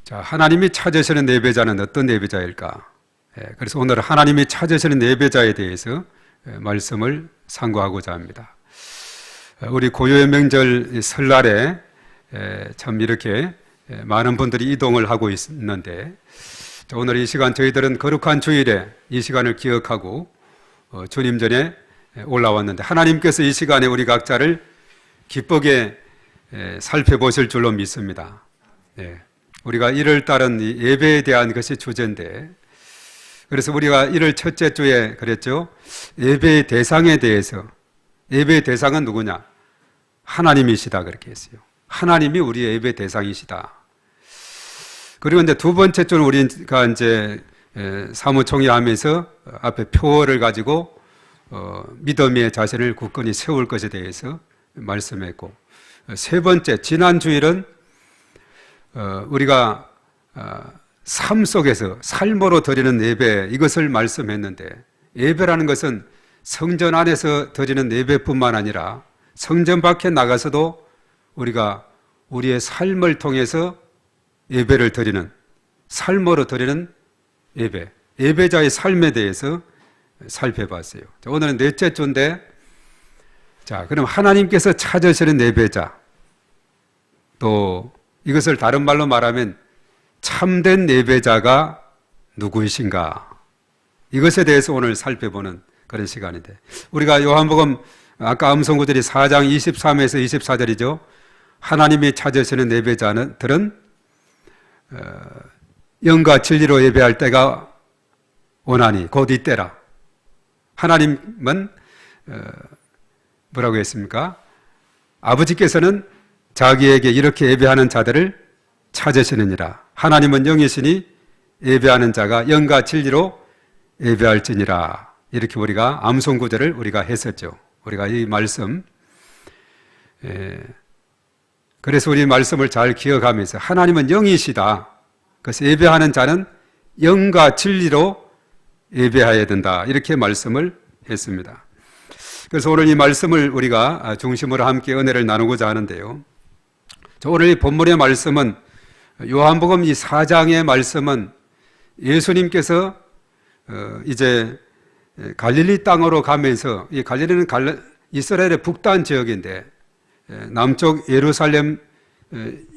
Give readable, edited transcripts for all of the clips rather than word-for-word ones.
자, 하나님이 찾으시는 예배자는 어떤 예배자일까? 그래서 오늘 하나님이 찾으시는 예배자에 대해서 말씀을 상고하고자 합니다. 우리 고요의 명절 설날에 참 이렇게 많은 분들이 이동을 하고 있는데, 오늘 이 시간 저희들은 거룩한 주일에 이 시간을 기억하고 주님 전에 올라왔는데, 하나님께서 이 시간에 우리 각자를 기쁘게 살펴보실 줄로 믿습니다. 우리가 1월 달은 예배에 대한 것이 주제인데, 그래서 우리가 1월 첫째 주에 그랬죠. 예배의 대상에 대해서, 예배의 대상은 누구냐? 하나님이시다 그렇게 했어요. 하나님이 우리의 예배 대상이시다. 그리고 이제 두 번째 주는 우리가 이제 사무총회하면서 앞에 표어를 가지고 믿음의 자세를 굳건히 세울 것에 대해서 말씀했고, 세 번째 지난 주일은 우리가 삶 속에서 삶으로 드리는 예배, 이것을 말씀했는데, 예배라는 것은 성전 안에서 드리는 예배뿐만 아니라 성전 밖에 나가서도 우리가 우리의 삶을 통해서 예배를 드리는, 삶으로 드리는 예배, 예배자의 삶에 대해서 살펴봤어요. 오늘은 넷째 주인데, 자, 그럼 하나님께서 찾으시는 예배자, 또 이것을 다른 말로 말하면 참된 예배자가 누구이신가? 이것에 대해서 오늘 살펴보는 그런 시간인데, 우리가 요한복음 아까 음성 구절이 4장 23에서 24절이죠. 하나님이 찾으시는 예배자들은 영과 진리로 예배할 때가 오나니 곧 이때라. 하나님은 뭐라고 했습니까? 아버지께서는 자기에게 이렇게 예배하는 자들을 찾으시느니라. 하나님은 영이시니 예배하는 자가 영과 진리로 예배할지니라. 이렇게 우리가 암송 구절을 우리가 했었죠. 우리가 이 말씀, 그래서 우리 말씀을 잘 기억하면서 하나님은 영이시다. 그래서 예배하는 자는 영과 진리로 예배해야 된다. 이렇게 말씀을 했습니다. 그래서 오늘 이 말씀을 우리가 중심으로 함께 은혜를 나누고자 하는데요. 오늘 이 본문의 말씀은 요한복음 이 4장의 말씀은 예수님께서 이제 갈릴리 땅으로 가면서, 이 갈릴리는 이스라엘의 북단 지역인데 남쪽 예루살렘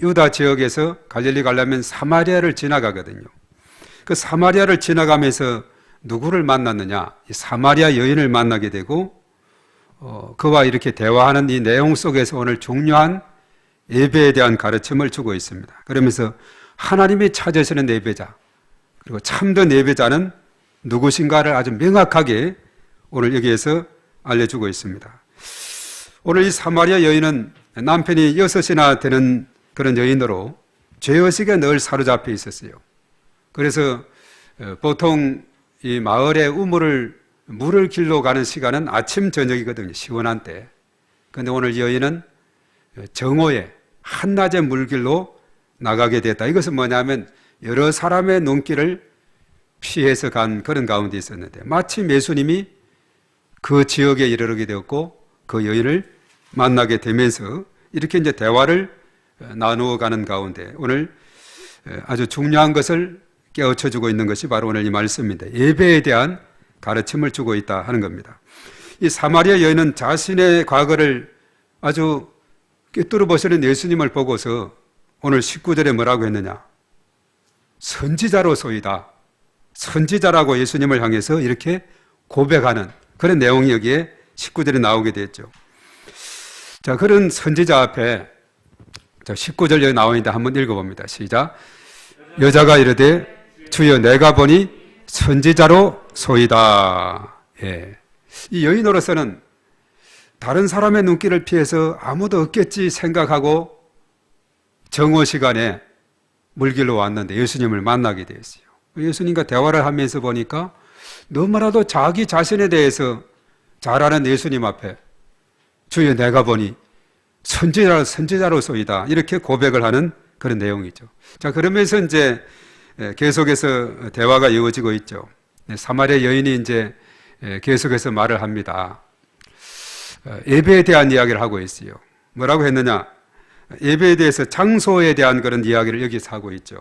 유다 지역에서 갈릴리 가려면 사마리아를 지나가거든요. 그 사마리아를 지나가면서 누구를 만났느냐? 이 사마리아 여인을 만나게 되고 그와 이렇게 대화하는 이 내용 속에서 오늘 중요한 예배에 대한 가르침을 주고 있습니다. 그러면서 하나님이 찾으시는 예배자, 그리고 참된 예배자는 누구신가를 아주 명확하게 오늘 여기에서 알려주고 있습니다. 오늘 이 사마리아 여인은 남편이 6이나 되는 그런 여인으로 죄의식에 늘 사로잡혀 있었어요. 그래서 보통 이 마을의 물을 길러 가는 시간은 아침 저녁이거든요. 시원한 때. 그런데 오늘 이 여인은 정오에 한낮의 물길로 나가게 됐다. 이것은 뭐냐면 여러 사람의 눈길을 피해서 간 그런 가운데 있었는데, 마침 예수님이 그 지역에 이르게 되었고 그 여인을 만나게 되면서 이렇게 이제 대화를 나누어 가는 가운데 오늘 아주 중요한 것을 깨우쳐 주고 있는 것이 바로 오늘 이 말씀입니다. 예배에 대한 가르침을 주고 있다 하는 겁니다. 이 사마리아 여인은 자신의 과거를 아주 꿰뚫어 보시는 예수님을 보고서 오늘 19절에 뭐라고 했느냐? 선지자로소이다. 선지자라고 예수님을 향해서 이렇게 고백하는 그런 내용이 여기에 19절에 나오게 됐죠. 자, 그런 선지자 앞에 19절 여기 나와 있는데 한번 읽어봅니다. 시작. 여자가 이르되 주여 내가 보니 선지자로 소이다. 예. 이 여인으로서는 다른 사람의 눈길을 피해서 아무도 없겠지 생각하고 정오 시간에 물길로 왔는데 예수님을 만나게 되었어요. 예수님과 대화를 하면서 보니까 너무나도 자기 자신에 대해서 잘 아는 예수님 앞에 주여 내가 보니 선지자로소이다. 이렇게 고백을 하는 그런 내용이죠. 자, 그러면서 이제 계속해서 대화가 이어지고 있죠. 사마리아 여인이 이제 계속해서 말을 합니다. 예배에 대한 이야기를 하고 있어요. 뭐라고 했느냐? 예배에 대해서 장소에 대한 그런 이야기를 여기서 하고 있죠.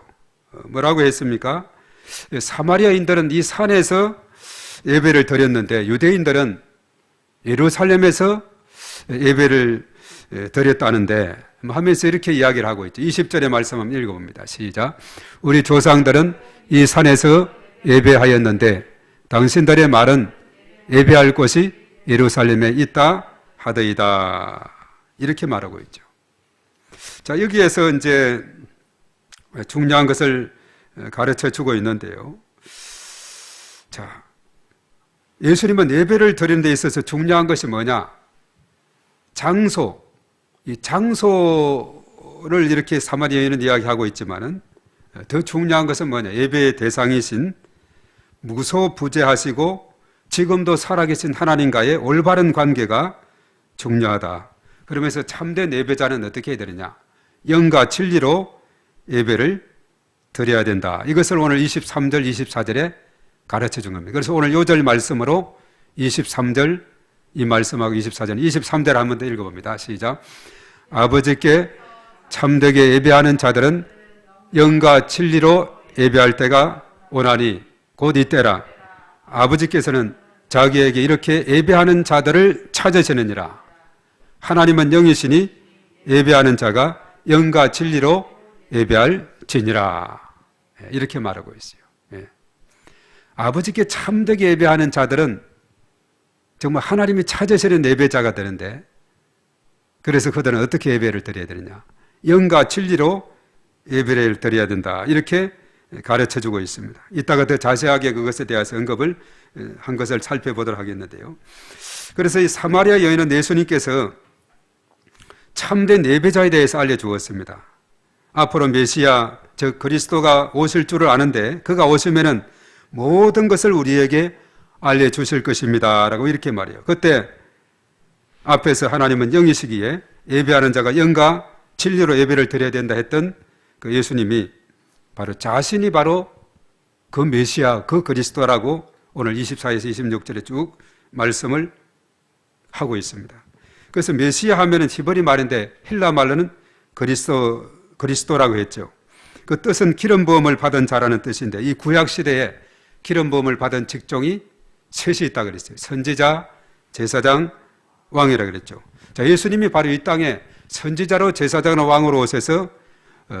뭐라고 했습니까? 사마리아인들은 이 산에서 예배를 드렸는데 유대인들은 예루살렘에서 예배를 드렸다는데 하면서 이렇게 이야기를 하고 있죠. 20절의 말씀 한번 읽어봅니다. 시작. 우리 조상들은 이 산에서 예배하였는데 당신들의 말은 예배할 곳이 예루살렘에 있다 하더이다. 이렇게 말하고 있죠. 자, 여기에서 이제 중요한 것을 가르쳐 주고 있는데요. 자, 예수님은 예배를 드리는 데 있어서 중요한 것이 뭐냐? 장소. 이 장소를 이렇게 사마리아인은 이야기하고 있지만은 더 중요한 것은 뭐냐? 예배의 대상이신 무소부재하시고 지금도 살아계신 하나님과의 올바른 관계가 중요하다. 그러면서 참된 예배자는 어떻게 해야 되느냐? 영과 진리로 예배를 드려야 된다. 이것을 오늘 23절, 24절에 가르쳐 준 겁니다. 그래서 오늘 요절 말씀으로 23절 이 말씀하고 24절, 23절 한 번 더 읽어봅니다. 시작. 아버지께 참되게 예배하는 자들은 영과 진리로 예배할 때가 오나니 곧 이때라. 아버지께서는 자기에게 이렇게 예배하는 자들을 찾으시느니라. 하나님은 영이시니 예배하는 자가 영과 진리로 예배할지니라. 이렇게 말하고 있어요. 예. 아버지께 참되게 예배하는 자들은 정말 하나님이 찾으시는 예배자가 되는데, 그래서 그들은 어떻게 예배를 드려야 되느냐? 영과 진리로 예배를 드려야 된다. 이렇게 가르쳐 주고 있습니다. 이따가 더 자세하게 그것에 대해서 언급을 한 것을 살펴보도록 하겠는데요. 그래서 이 사마리아 여인은 예수님께서 참된 예배자에 대해서 알려주었습니다. 앞으로 메시아, 즉 그리스도가 오실 줄을 아는데 그가 오시면은 모든 것을 우리에게 알려주실 것입니다 라고 이렇게 말해요. 그때 앞에서 하나님은 영이시기에 예배하는 자가 영과 진리로 예배를 드려야 된다 했던 그 예수님이 바로 자신이 바로 그 메시아, 그 그리스도라고 오늘 24에서 26절에 쭉 말씀을 하고 있습니다. 그래서 메시아 하면은 히브리 말인데 헬라 말로는 그리스도라고 했죠. 그 뜻은 기름 부음을 받은 자라는 뜻인데 이 구약 시대에 기름 부음을 받은 직종이 셋이 있다 그랬어요. 선지자, 제사장, 왕이라 그랬죠. 자, 예수님이 바로 이 땅에 선지자로 제사장과 왕으로 오셔서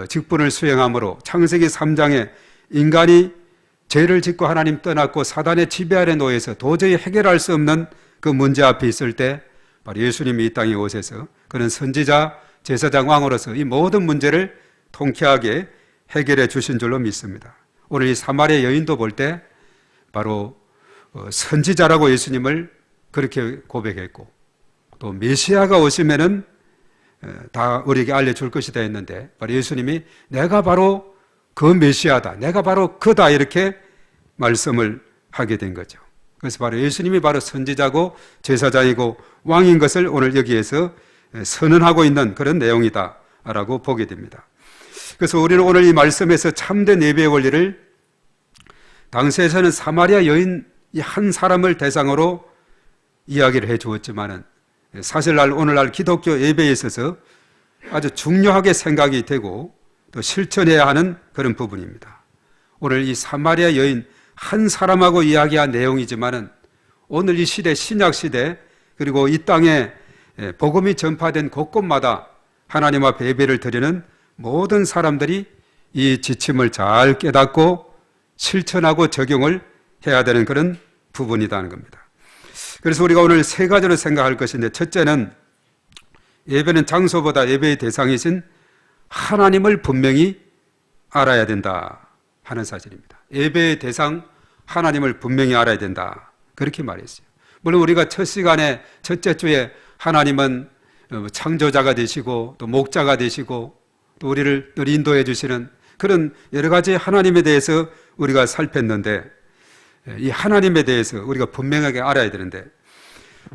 직분을 수행함으로 창세기 3장에 인간이 죄를 짓고 하나님 떠났고 사단의 지배 아래 놓여서 도저히 해결할 수 없는 그 문제 앞에 있을 때 바로 예수님이 이 땅에 오셔서 그는 선지자, 제사장, 왕으로서 이 모든 문제를 통쾌하게 해결해 주신 줄로 믿습니다. 오늘 이 사마리아 여인도 볼 때 바로 선지자라고 예수님을 그렇게 고백했고 또 메시아가 오시면은 다 우리에게 알려줄 것이다 했는데 바로 예수님이 내가 바로 그 메시아다, 내가 바로 그다 이렇게 말씀을 하게 된 거죠. 그래서 바로 예수님이 바로 선지자고 제사장이고 왕인 것을 오늘 여기에서 선언하고 있는 그런 내용이다 라고 보게 됩니다. 그래서 우리는 오늘 이 말씀에서 참된 예배의 원리를 당시에서는 사마리아 여인 한 사람을 대상으로 이야기를 해 주었지만은 사실 오늘날 기독교 예배에 있어서 아주 중요하게 생각이 되고 또 실천해야 하는 그런 부분입니다. 오늘 이 사마리아 여인 한 사람하고 이야기한 내용이지만은 오늘 이 시대, 신약 시대 그리고 이 땅에 복음이 전파된 곳곳마다 하나님 앞에 예배를 드리는 모든 사람들이 이 지침을 잘 깨닫고 실천하고 적용을 해야 되는 그런 부분이라는 겁니다. 그래서 우리가 오늘 세 가지로 생각할 것인데 첫째는 예배는 장소보다 예배의 대상이신 하나님을 분명히 알아야 된다 하는 사실입니다. 예배의 대상 하나님을 분명히 알아야 된다 그렇게 말했어요. 물론 우리가 첫 시간에 첫째 주에 하나님은 창조자가 되시고 또 목자가 되시고 또 우리를 늘 인도해 주시는 그런 여러 가지 하나님에 대해서 우리가 살폈는데 이 하나님에 대해서 우리가 분명하게 알아야 되는데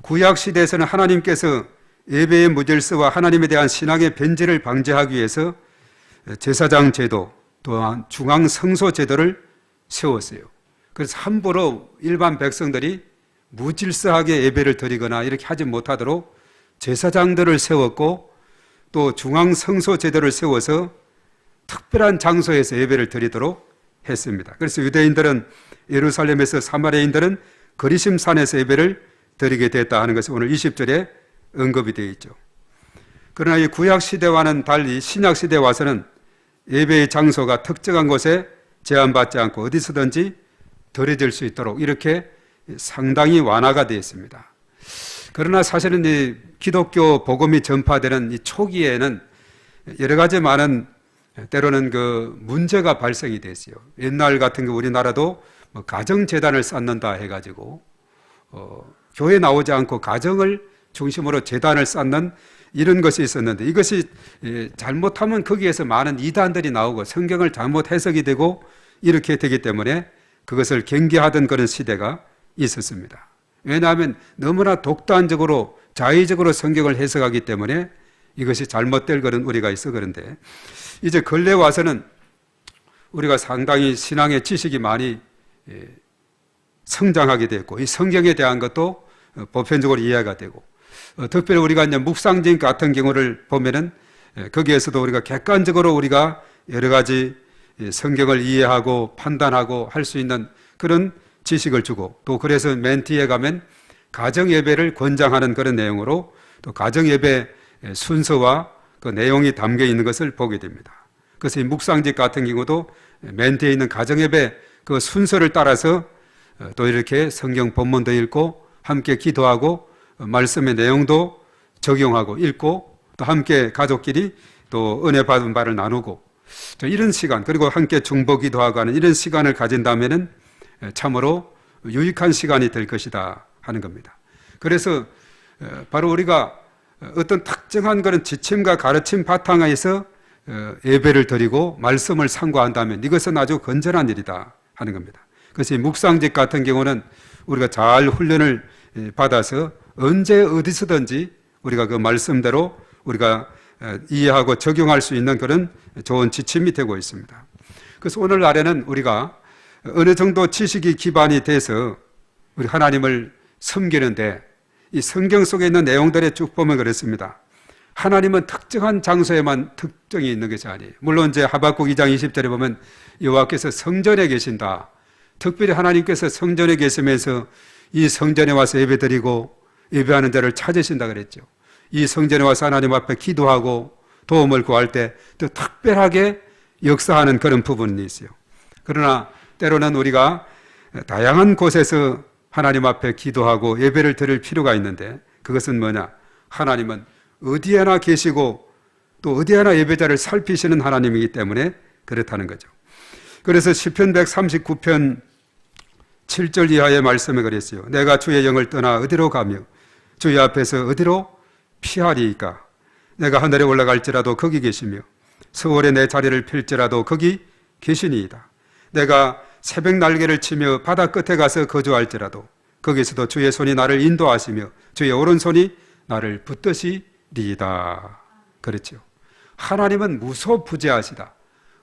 구약 시대에서는 하나님께서 예배의 무질서와 하나님에 대한 신앙의 변질을 방지하기 위해서 제사장 제도 또한 중앙 성소 제도를 세웠어요. 그래서 함부로 일반 백성들이 무질서하게 예배를 드리거나 이렇게 하지 못하도록 제사장들을 세웠고 또 중앙 성소 제도를 세워서 특별한 장소에서 예배를 드리도록 했습니다. 그래서 유대인들은 예루살렘에서, 사마리아인들은 거리심산에서 예배를 드리게 됐다 하는 것이 오늘 20절에 언급이 되어 있죠. 그러나 이 구약 시대와는 달리 신약 시대에 와서는 예배의 장소가 특정한 곳에 제한받지 않고 어디서든지 드려질 수 있도록 이렇게 상당히 완화가 되어 있습니다. 그러나 사실은 이 기독교 복음이 전파되는 이 초기에는 여러 가지 많은 때로는 그 문제가 발생이 됐어요. 옛날 같은 거 우리나라도 뭐 가정재단을 쌓는다 해가지고 교회 나오지 않고 가정을 중심으로 재단을 쌓는 이런 것이 있었는데, 이것이 잘못하면 거기에서 많은 이단들이 나오고 성경을 잘못 해석이 되고 이렇게 되기 때문에 그것을 경계하던 그런 시대가 있었습니다. 왜냐하면 너무나 독단적으로 자의적으로 성경을 해석하기 때문에 이것이 잘못될 그런 우리가 있어. 그런데 이제 근래 와서는 우리가 상당히 신앙의 지식이 많이 성장하게 됐고, 이 성경에 대한 것도 보편적으로 이해가 되고, 특별히 우리가 이제 묵상진 같은 경우를 보면은 거기에서도 우리가 객관적으로 우리가 여러 가지 성경을 이해하고 판단하고 할 수 있는 그런 지식을 주고, 또 그래서 멘티에 가면 가정예배를 권장하는 그런 내용으로 또 가정예배 순서와 그 내용이 담겨 있는 것을 보게 됩니다. 그래서 이 묵상집 같은 경우도 멘티에 있는 가정예배 그 순서를 따라서 또 이렇게 성경 본문도 읽고 함께 기도하고 말씀의 내용도 적용하고 읽고 또 함께 가족끼리 또 은혜 받은 바를 나누고 이런 시간, 그리고 함께 중보 기도하고 하는 이런 시간을 가진다면은 참으로 유익한 시간이 될 것이다 하는 겁니다. 그래서 바로 우리가 어떤 특정한 그런 지침과 가르침 바탕에서 예배를 드리고 말씀을 상고한다면 이것은 아주 건전한 일이다 하는 겁니다. 그래서 이 묵상집 같은 경우는 우리가 잘 훈련을 받아서 언제 어디서든지 우리가 그 말씀대로 우리가 이해하고 적용할 수 있는 그런 좋은 지침이 되고 있습니다. 그래서 오늘날에는 우리가 어느 정도 지식이 기반이 돼서 우리 하나님을 섬기는데, 이 성경 속에 있는 내용들에 쭉 보면 그렇습니다. 하나님은 특정한 장소에만 특정이 있는 것이 아니에요. 물론 이제 하박국 2장 20절에 보면 여호와께서 성전에 계신다. 특별히 하나님께서 성전에 계시면서 이 성전에 와서 예배드리고 예배하는 자를 찾으신다 그랬죠. 이 성전에 와서 하나님 앞에 기도하고 도움을 구할 때 또 특별하게 역사하는 그런 부분이 있어요. 그러나 때로는 우리가 다양한 곳에서 하나님 앞에 기도하고 예배를 드릴 필요가 있는데, 그것은 뭐냐? 하나님은 어디에나 계시고 또 어디에나 예배자를 살피시는 하나님이기 때문에 그렇다는 거죠. 그래서 시편 139편 7절 이하의 말씀에 그랬어요. 내가 주의 영을 떠나 어디로 가며 주의 앞에서 어디로 피하리이까? 내가 하늘에 올라갈지라도 거기 계시며 서울에 내 자리를 필지라도 거기 계시니이다. 내가 새벽 날개를 치며 바다 끝에 가서 거주할지라도 거기서도 주의 손이 나를 인도하시며 주의 오른손이 나를 붙드시리이다. 그렇죠. 하나님은 무소부재하시다.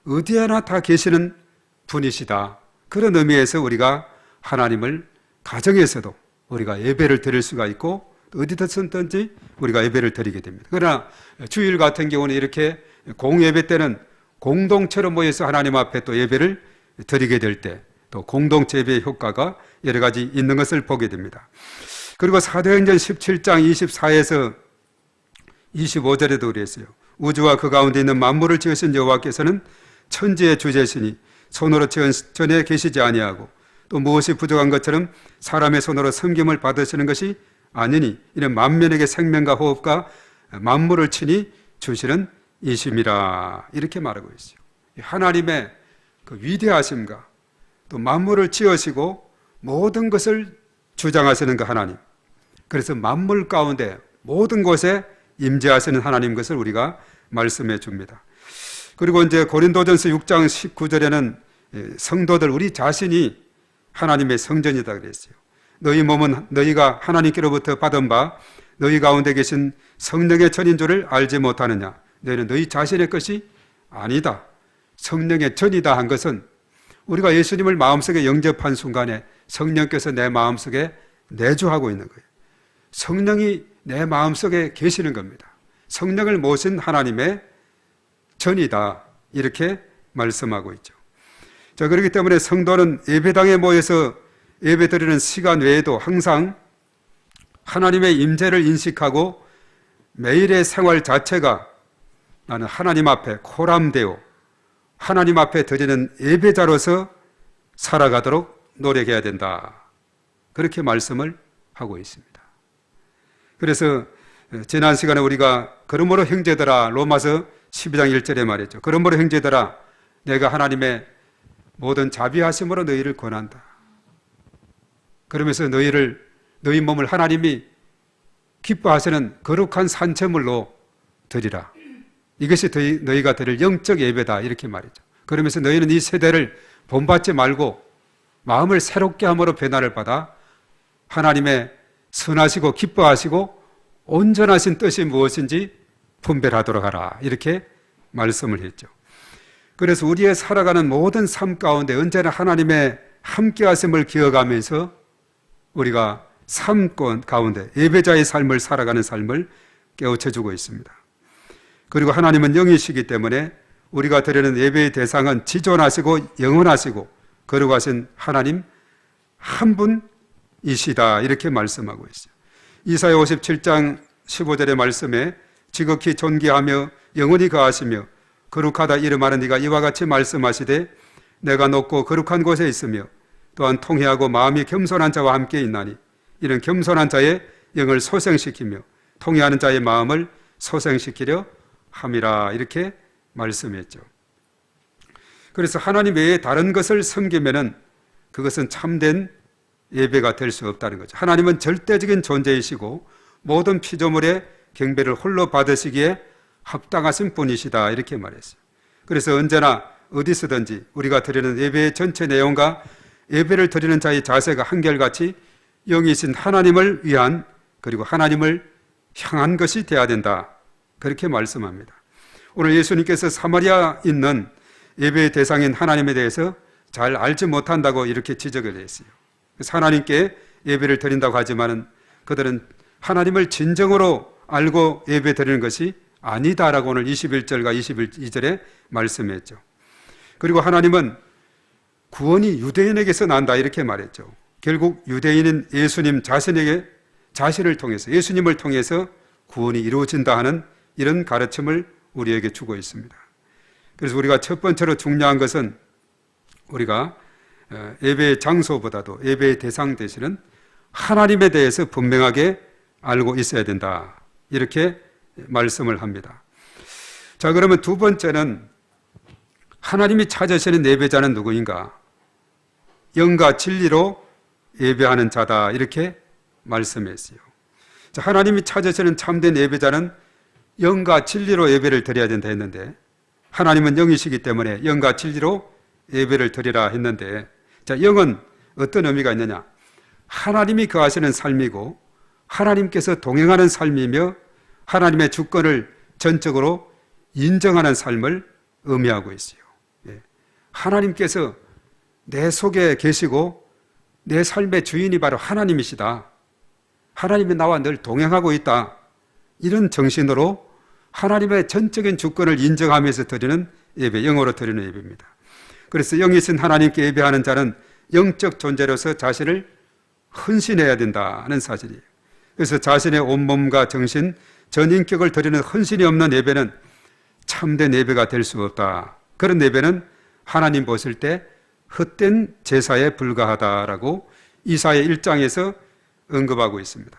어디에나 다 계시는 분이시다. 그런 의미에서 우리가 하나님을 가정에서도 우리가 예배를 드릴 수가 있고 어디든지 우리가 예배를 드리게 됩니다. 그러나 주일 같은 경우는 이렇게 공예배 때는 공동체로 모여서 하나님 앞에 또 예배를 드리게 될 때 또 공동체 예배의 효과가 여러 가지 있는 것을 보게 됩니다. 그리고 사도행전 17장 24에서 25절에도 그랬어요. 우주와 그 가운데 있는 만물을 지으신 여호와께서는 천지의 주제시니 손으로 지은 전에 계시지 아니하고 또 무엇이 부족한 것처럼 사람의 손으로 섬김을 받으시는 것이 아니니 이는 만면에게 생명과 호흡과 만물을 친히 주시는 이심이라. 이렇게 말하고 있어요. 하나님의 그 위대하심과 또 만물을 지으시고 모든 것을 주장하시는 그 하나님, 그래서 만물 가운데 모든 곳에 임재하시는 하나님 것을 우리가 말씀해 줍니다. 그리고 이제 고린도전서 6장 19절에는 성도들 우리 자신이 하나님의 성전이다 그랬어요. 너희 몸은 너희가 하나님께로부터 받은 바 너희 가운데 계신 성령의 전인 줄을 알지 못하느냐? 너희는 너희 자신의 것이 아니다. 성령의 전이다 한 것은 우리가 예수님을 마음속에 영접한 순간에 성령께서 내 마음속에 내주하고 있는 거예요. 성령이 내 마음속에 계시는 겁니다. 성령을 모신 하나님의 전이다. 이렇게 말씀하고 있죠. 자, 그렇기 때문에 성도는 예배당에 모여서 예배드리는 시간 외에도 항상 하나님의 임재를 인식하고 매일의 생활 자체가 나는 하나님 앞에 코람되어 하나님 앞에 드리는 예배자로서 살아가도록 노력해야 된다. 그렇게 말씀을 하고 있습니다. 그래서 지난 시간에 우리가 그러므로 형제들아, 로마서 12장 1절에 말했죠. 그러므로 형제들아, 내가 하나님의 모든 자비하심으로 너희를 권한다. 그러면서 너희 몸을 하나님이 기뻐하시는 거룩한 산채물로 드리라. 이것이 너희가 드릴 영적 예배다. 이렇게 말이죠. 그러면서 너희는 이 세대를 본받지 말고 마음을 새롭게 함으로 변화를 받아 하나님의 선하시고 기뻐하시고 온전하신 뜻이 무엇인지 분별하도록 하라. 이렇게 말씀을 했죠. 그래서 우리의 살아가는 모든 삶 가운데 언제나 하나님의 함께하심을 기억하면서 우리가 삶 가운데 예배자의 삶을 살아가는 삶을 깨우쳐주고 있습니다. 그리고 하나님은 영이시기 때문에 우리가 드리는 예배의 대상은 지존하시고 영원하시고 거룩하신 하나님 한 분이시다. 이렇게 말씀하고 있어요. 이사야 57장 15절의 말씀에 지극히 존귀하며 영원히 거하시며 거룩하다 이름하는 네가 이와 같이 말씀하시되 내가 높고 거룩한 곳에 있으며 또한 통회하고 마음이 겸손한 자와 함께 있나니 이는 겸손한 자의 영을 소생시키며 통회하는 자의 마음을 소생시키려 함이라. 이렇게 말씀했죠. 그래서 하나님 외에 다른 것을 섬기면은 그것은 참된 예배가 될 수 없다는 거죠. 하나님은 절대적인 존재이시고 모든 피조물의 경배를 홀로 받으시기에 합당하신 분이시다. 이렇게 말했어요. 그래서 언제나 어디서든지 우리가 드리는 예배의 전체 내용과 예배를 드리는 자의 자세가 한결같이 영이신 하나님을 위한 그리고 하나님을 향한 것이 되어야 된다. 그렇게 말씀합니다. 오늘 예수님께서 사마리아 있는 예배의 대상인 하나님에 대해서 잘 알지 못한다고 이렇게 지적을 했어요. 그래서 하나님께 예배를 드린다고 하지만은 그들은 하나님을 진정으로 알고 예배 드리는 것이 아니다라고 오늘 21절과 22절에 말씀했죠. 그리고 하나님은 구원이 유대인에게서 난다 이렇게 말했죠. 결국 유대인인 예수님 자신을 통해서 예수님을 통해서 구원이 이루어진다 하는 이런 가르침을 우리에게 주고 있습니다. 그래서 우리가 첫 번째로 중요한 것은 우리가 예배의 장소보다도 예배의 대상 되시는 하나님에 대해서 분명하게 알고 있어야 된다. 이렇게 말씀을 합니다. 자, 그러면 두 번째는 하나님이 찾으시는 예배자는 누구인가? 영과 진리로 예배하는 자다. 이렇게 말씀했어요. 자, 하나님이 찾으시는 참된 예배자는 영과 진리로 예배를 드려야 된다 했는데 하나님은 영이시기 때문에 영과 진리로 예배를 드리라 했는데 자, 영은 어떤 의미가 있느냐? 하나님이 거하시는 삶이고 하나님께서 동행하는 삶이며 하나님의 주권을 전적으로 인정하는 삶을 의미하고 있어요. 하나님께서 내 속에 계시고 내 삶의 주인이 바로 하나님이시다. 하나님이 나와 늘 동행하고 있다. 이런 정신으로 하나님의 전적인 주권을 인정하면서 드리는 예배, 영으로 드리는 예배입니다. 그래서 영이신 하나님께 예배하는 자는 영적 존재로서 자신을 헌신해야 된다는 사실이에요. 그래서 자신의 온몸과 정신, 전 인격을 드리는 헌신이 없는 예배는 참된 예배가 될 수 없다. 그런 예배는 하나님 보실 때 헛된 제사에 불과하다라고 이사야 1장에서 언급하고 있습니다.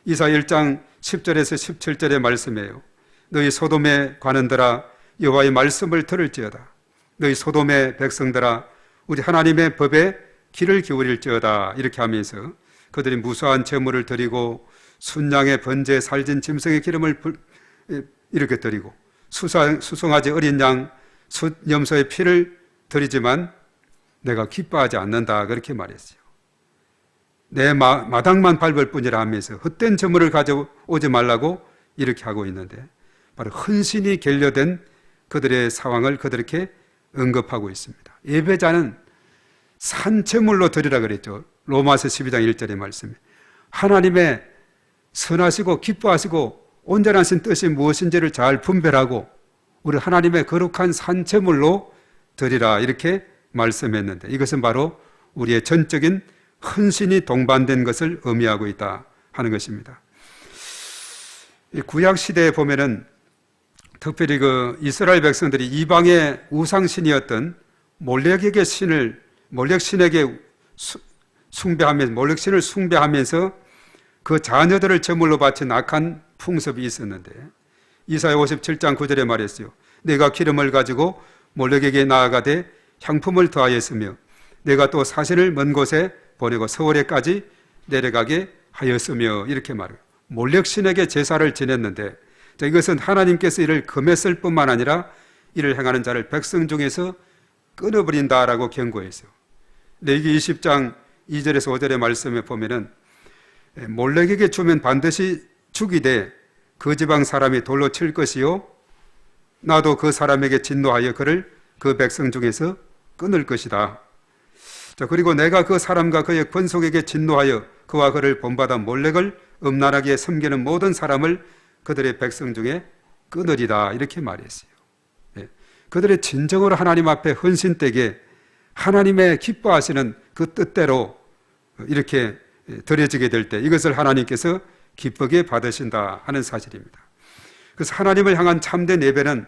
이사야 1장 10절에서 17절의 말씀이에요. 너희 소돔의 관원들아 여호와의 말씀을 들을지어다. 너희 소돔의 백성들아 우리 하나님의 법에 귀를 기울일지어다. 이렇게 하면서 그들이 무수한 제물을 드리고 순양의 번제 살진 짐승의 기름을 이렇게 드리고 수송아지 어린 양 숫염소의 피를 드리지만 내가 기뻐하지 않는다. 그렇게 말했어요. 내 마당만 밟을 뿐이라 하면서 헛된 제물을 가져오지 말라고 이렇게 하고 있는데 바로 헌신이 결여된 그들의 상황을 그들에게 언급하고 있습니다. 예배자는 산채물로 드리라 그랬죠. 로마서 12장 1절의 말씀에 하나님의 선하시고 기뻐하시고 온전하신 뜻이 무엇인지를 잘 분별하고 우리 하나님의 거룩한 산채물로 드리라 이렇게 말씀했는데, 이것은 바로 우리의 전적인 헌신이 동반된 것을 의미하고 있다 하는 것입니다. 구약 시대에 보면은 특별히 그 이스라엘 백성들이 이방의 우상신이었던 몰렉에게 몰렉 신에게 몰렉 신을 숭배하면서 그 자녀들을 제물로 바친 악한 풍습이 있었는데, 이사야 57장 9절에 말했어요. 내가 기름을 가지고 몰렉에게 나아가되 향품을 더하였으며 내가 또 사신을 먼 곳에 보내고 서울에까지 내려가게 하였으며 이렇게 말해요. 몰렉 신에게 제사를 지냈는데, 이것은 하나님께서 이를 금했을 뿐만 아니라 이를 행하는 자를 백성 중에서 끊어버린다라고 경고했어요. 레위기 20장 2절에서 5절의 말씀에 보면은 몰렉에게 주면 반드시 죽이되 그 지방 사람이 돌로 칠 것이요 나도 그 사람에게 진노하여 그를 그 백성 중에서 끊을 것이다. 자, 그리고 내가 그 사람과 그의 권속에게 진노하여 그와 그를 본받아 몰렉을 음란하게 섬기는 모든 사람을 그들의 백성 중에 끊으리다 이렇게 말했어요. 예. 그들의 진정으로 하나님 앞에 헌신되게 하나님의 기뻐하시는 그 뜻대로 이렇게 드려지게 될 때 이것을 하나님께서 기쁘게 받으신다 하는 사실입니다. 그래서 하나님을 향한 참된 예배는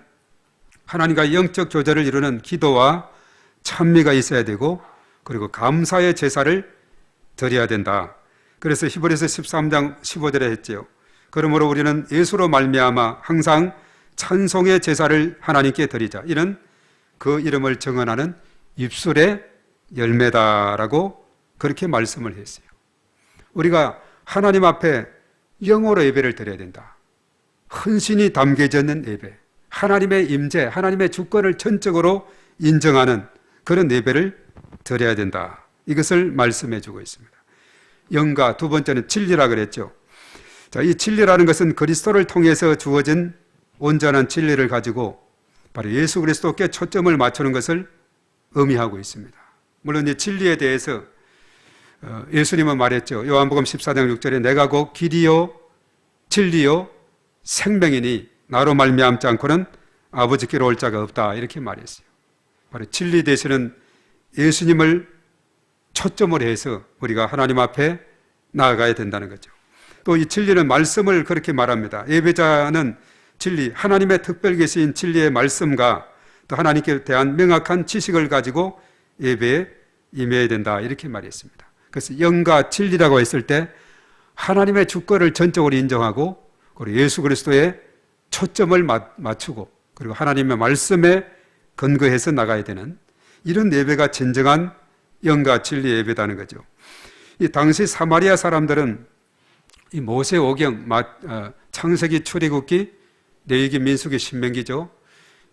하나님과 영적 교제를 이루는 기도와 찬미가 있어야 되고, 그리고 감사의 제사를 드려야 된다. 그래서 히브리서 13장 15절에 했지요. 그러므로 우리는 예수로 말미암아 항상 찬송의 제사를 하나님께 드리자. 이는 그 이름을 정언하는 입술의 열매다라고 그렇게 말씀을 했어요. 우리가 하나님 앞에 영으로 예배를 드려야 된다. 헌신이 담겨져 있는 예배, 하나님의 임재, 하나님의 주권을 전적으로 인정하는 그런 예배를 드려야 된다. 이것을 말씀해 주고 있습니다. 영과 두 번째는 진리라 그랬죠. 자, 이 진리라는 것은 그리스도를 통해서 주어진 온전한 진리를 가지고 바로 예수 그리스도께 초점을 맞추는 것을 의미하고 있습니다. 물론 이 진리에 대해서 예수님은 말했죠. 요한복음 14장 6절에 내가 곧 길이요 진리요 생명이니 나로 말미암지 않고는 아버지께로 올 자가 없다 이렇게 말했어요. 바로 진리 되시는 예수님을 초점으로 해서 우리가 하나님 앞에 나아가야 된다는 거죠. 또 이 진리는 말씀을 그렇게 말합니다. 예배자는 진리, 하나님의 특별 계신 진리의 말씀과 또 하나님께 대한 명확한 지식을 가지고 예배에 임해야 된다 이렇게 말했습니다. 그래서 영과 진리라고 했을 때 하나님의 주권을 전적으로 인정하고, 그리고 예수 그리스도의 초점을 맞추고, 그리고 하나님의 말씀에 근거해서 나가야 되는 이런 예배가 진정한 영과 진리 예배다는 거죠. 이 당시 사마리아 사람들은 이 모세오경, 창세기, 출애굽기, 레위기, 민수기, 신명기죠.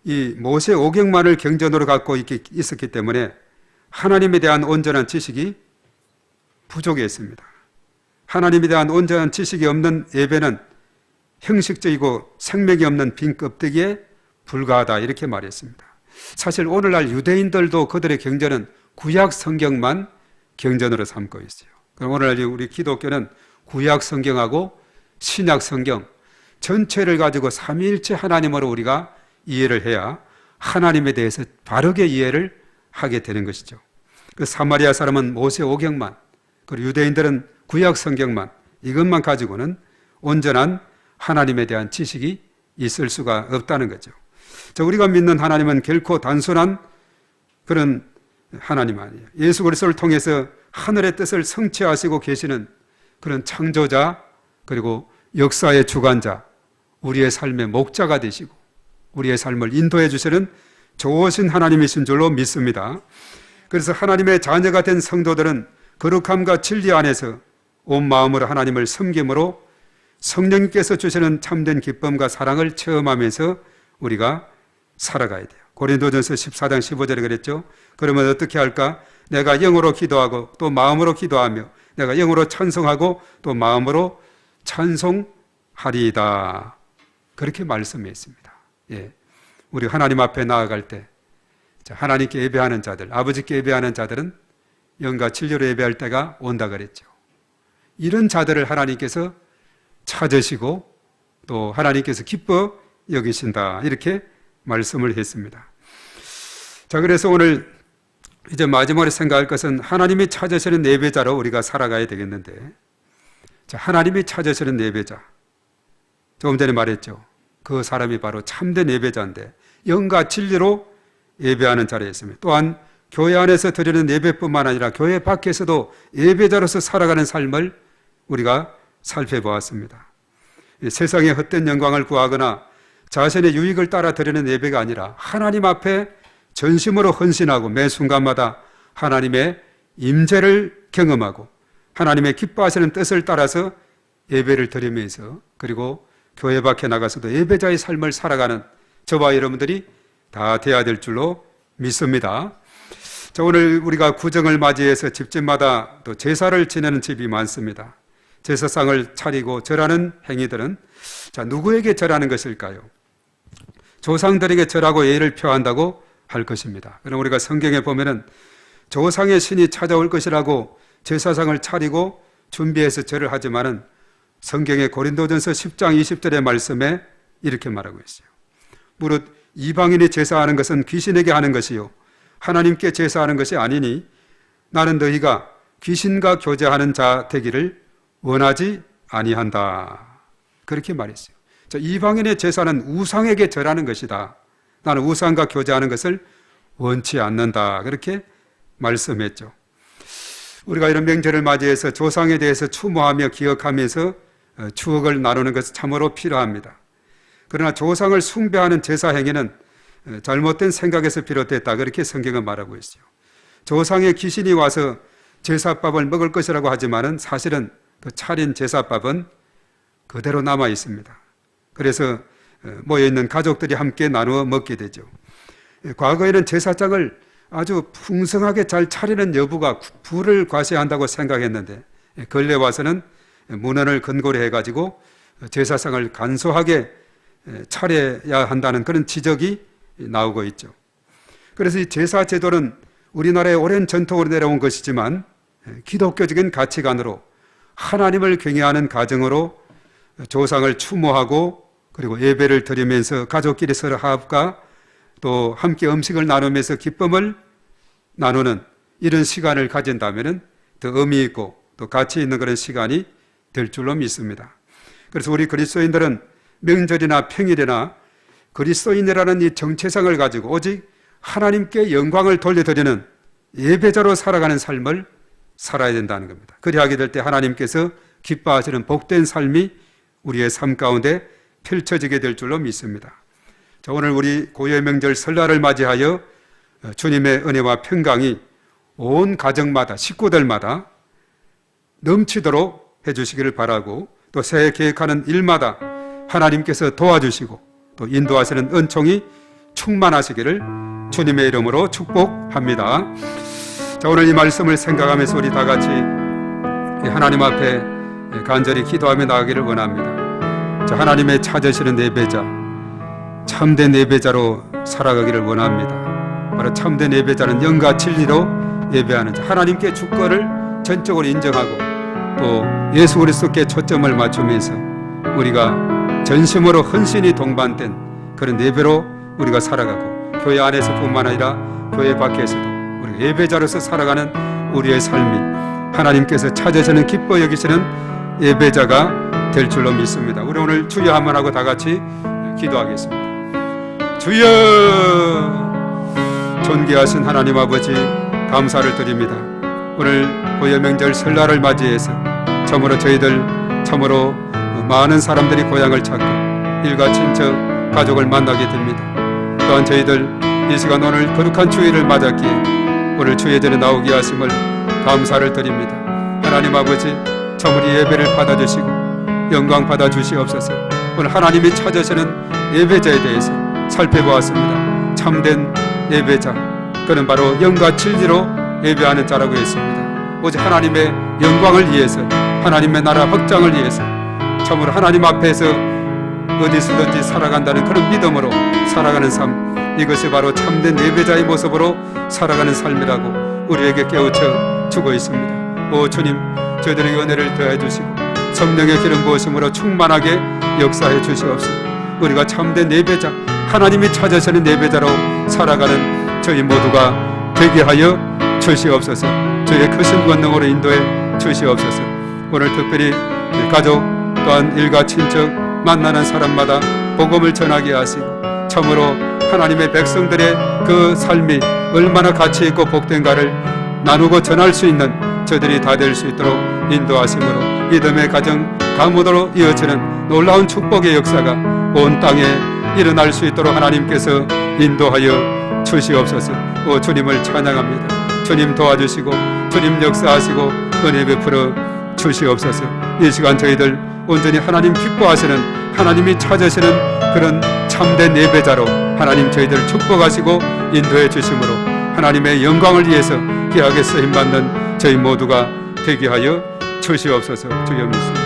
이 모세오경만을 경전으로 갖고 있었기 때문에 하나님에 대한 온전한 지식이 부족했습니다. 하나님에 대한 온전한 지식이 없는 예배는 형식적이고 생명이 없는 빈 껍데기에 불과하다 이렇게 말했습니다. 사실 오늘날 유대인들도 그들의 경전은 구약 성경만 경전으로 삼고 있어요. 그럼 오늘날 우리 기독교는 구약 성경하고 신약 성경 전체를 가지고 삼위일체 하나님으로 우리가 이해를 해야 하나님에 대해서 바르게 이해를 하게 되는 것이죠. 그 사마리아 사람은 모세오경만, 그리고 유대인들은 구약 성경만, 이것만 가지고는 온전한 하나님에 대한 지식이 있을 수가 없다는 거죠. 자, 우리가 믿는 하나님은 결코 단순한 그런 하나님 아니에요. 예수 그리스도를 통해서 하늘의 뜻을 성취하시고 계시는 그런 창조자, 그리고 역사의 주관자, 우리의 삶의 목자가 되시고 우리의 삶을 인도해 주시는 좋으신 하나님이신 줄로 믿습니다. 그래서 하나님의 자녀가 된 성도들은 거룩함과 진리 안에서 온 마음으로 하나님을 섬김으로 성령님께서 주시는 참된 기쁨과 사랑을 체험하면서 우리가 살아가야 돼요. 고린도전서 14장 15절에 그랬죠. 그러면 어떻게 할까? 내가 영으로 기도하고 또 마음으로 기도하며 내가 영으로 찬송하고 또 마음으로 찬송하리이다. 그렇게 말씀했습니다. 예. 우리 하나님 앞에 나아갈 때 하나님께 예배하는 자들, 아버지께 예배하는 자들은 영과 진리로 예배할 때가 온다 그랬죠. 이런 자들을 하나님께서 찾으시고 또 하나님께서 기뻐 여기신다 이렇게 말씀을 했습니다. 자, 그래서 오늘 이제 마지막으로 생각할 것은 하나님이 찾으시는 예배자로 우리가 살아가야 되겠는데, 자, 하나님이 찾으시는 예배자, 조금 전에 말했죠. 그 사람이 바로 참된 예배자인데 영과 진리로 예배하는 자리에 있습니다. 또한 교회 안에서 드리는 예배뿐만 아니라 교회 밖에서도 예배자로서 살아가는 삶을 우리가 살펴보았습니다. 세상의 헛된 영광을 구하거나 자신의 유익을 따라 드리는 예배가 아니라 하나님 앞에 전심으로 헌신하고 매 순간마다 하나님의 임재를 경험하고 하나님의 기뻐하시는 뜻을 따라서 예배를 드리면서, 그리고 교회 밖에 나가서도 예배자의 삶을 살아가는 저와 여러분들이 다 되어야 될 줄로 믿습니다. 자, 오늘 우리가 구정을 맞이해서 집집마다 또 제사를 지내는 집이 많습니다. 제사상을 차리고 절하는 행위들은, 자, 누구에게 절하는 것일까요? 조상들에게 절하고 예의를 표한다고 할 것입니다. 그럼 우리가 성경에 보면은 조상의 신이 찾아올 것이라고 제사상을 차리고 준비해서 절을 하지만은 성경의 고린도전서 10장 20절의 말씀에 이렇게 말하고 있어요. 무릇 이방인이 제사하는 것은 귀신에게 하는 것이요 하나님께 제사하는 것이 아니니 나는 너희가 귀신과 교제하는 자 되기를 원하지 아니한다. 그렇게 말했어요. 자, 이방인의 제사는 우상에게 절하는 것이다. 나는 우상과 교제하는 것을 원치 않는다. 그렇게 말씀했죠. 우리가 이런 명절을 맞이해서 조상에 대해서 추모하며 기억하면서 추억을 나누는 것은 참으로 필요합니다. 그러나 조상을 숭배하는 제사 행위는 잘못된 생각에서 비롯됐다. 그렇게 성경은 말하고 있어요. 조상의 귀신이 와서 제사밥을 먹을 것이라고 하지만은 사실은 그 차린 제사밥은 그대로 남아 있습니다. 그래서 모여있는 가족들이 함께 나누어 먹게 되죠. 과거에는 제사장을 아주 풍성하게 잘 차리는 여부가 부를 과시한다고 생각했는데, 근래 와서는 문헌을 근거로 해가지고 제사상을 간소하게 차려야 한다는 그런 지적이 나오고 있죠. 그래서 이 제사 제도는 우리나라의 오랜 전통으로 내려온 것이지만 기독교적인 가치관으로 하나님을 경외하는 가정으로 조상을 추모하고 그리고 예배를 드리면서 가족끼리 서로 화합과 또 함께 음식을 나누면서 기쁨을 나누는 이런 시간을 가진다면 더 의미 있고 또 가치 있는 그런 시간이 될 줄로 믿습니다. 그래서 우리 그리스도인들은 명절이나 평일이나 그리스도인이라는 이 정체성을 가지고 오직 하나님께 영광을 돌려드리는 예배자로 살아가는 삶을 살아야 된다는 겁니다. 그리하게 될 때 하나님께서 기뻐하시는 복된 삶이 우리의 삶 가운데 펼쳐지게 될 줄로 믿습니다. 자, 오늘 우리 고유의 명절 설날을 맞이하여 주님의 은혜와 평강이 온 가정마다 식구들마다 넘치도록 해주시기를 바라고, 또 새해 계획하는 일마다 하나님께서 도와주시고 또 인도하시는 은총이 충만하시기를 주님의 이름으로 축복합니다. 자, 오늘 이 말씀을 생각하면서 우리 다 같이 하나님 앞에 간절히 기도하며 나가기를 원합니다. 자, 하나님의 찾으시는 예배자, 참된 예배자로 살아가기를 원합니다. 바로 참된 예배자는 영과 진리로 예배하는 자, 하나님께 주권을 전적으로 인정하고 또 예수 그리스도께 초점을 맞추면서 우리가 전심으로 헌신이 동반된 그런 예배로 우리가 살아가고, 교회 안에서뿐만 아니라 교회 밖에서도 우리가 예배자로서 살아가는 우리의 삶이 하나님께서 찾으시는 기뻐 여기시는 예배자가 될 줄로 믿습니다. 우리 오늘 주여 한번 하고 다 같이 기도하겠습니다. 주여, 존귀하신 하나님 아버지, 감사를 드립니다. 오늘 고유 명절 설날을 맞이해서 참으로 저희들 참으로 많은 사람들이 고향을 찾고 일가 친척 가족을 만나게 됩니다. 또한 저희들 이 시간 오늘 거룩한 주일을 맞았기에 오늘 주의 전에 나오게 하심을 감사를 드립니다. 하나님 아버지, 참으로 예배를 받아주시고 영광 받아주시옵소서. 오늘 하나님이 찾으시는 예배자에 대해서 살펴보았습니다. 참된 예배자, 그는 바로 영과 진리로 예배하는 자라고 했습니다. 오직 하나님의 영광을 위해서, 하나님의 나라 확장을 위해서 참으로 하나님 앞에서 어디서든지 살아간다는 그런 믿음으로 살아가는 삶, 이것이 바로 참된 예배자의 모습으로 살아가는 삶이라고 우리에게 깨우쳐 주고 있습니다. 오 주님, 저희들에게 은혜를 더해 주시고 성령의 기름 부으심으로 충만하게 역사해 주시옵소서. 우리가 참된 예배자, 하나님이 찾으시는 예배자로 살아가는 저희 모두가 되게 하여 주시옵소서. 주의 크신 권능으로 인도해 주시옵소서. 오늘 특별히 가족 또한 일가 친척 만나는 사람마다 복음을 전하게 하시고 참으로 하나님의 백성들의 그 삶이 얼마나 가치 있고 복된가를 나누고 전할 수 있는 저들이 다 될 수 있도록 인도하심으로 믿음의 가정 가문으로 이어지는 놀라운 축복의 역사가 온 땅에 일어날 수 있도록 하나님께서 인도하여 주시옵소서. 주님을 찬양합니다. 주님 도와주시고 주님 역사하시고 은혜 베풀어 주시옵소서. 이 시간 저희들 온전히 하나님 기뻐하시는 하나님이 찾으시는 그런 참된 예배자로 하나님 저희들을 축복하시고 인도해 주심으로 하나님의 영광을 위해서 귀하게 쓰임받는 저희 모두가 되게 하여 주시옵소서. 주여 믿습니다.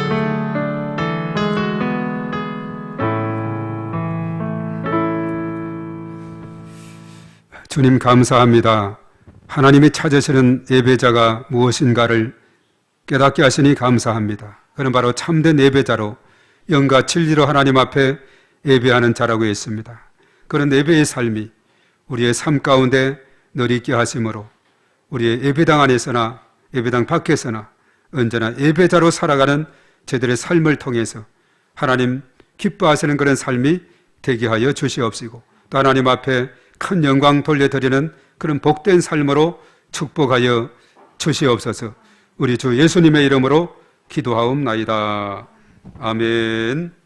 주님 감사합니다. 하나님이 찾으시는 예배자가 무엇인가를 깨닫게 하시니 감사합니다. 그는 바로 참된 예배자로 영과 진리로 하나님 앞에 예배하는 자라고 했습니다. 그런 예배의 삶이 우리의 삶 가운데 늘 있게 하심으로 우리의 예배당 안에서나 예배당 밖에서나 언제나 예배자로 살아가는 저들의 삶을 통해서 하나님 기뻐하시는 그런 삶이 되게 하여 주시옵시고 또 하나님 앞에 큰 영광 돌려드리는 그런 복된 삶으로 축복하여 주시옵소서. 우리 주 예수님의 이름으로 기도하옵나이다. 아멘.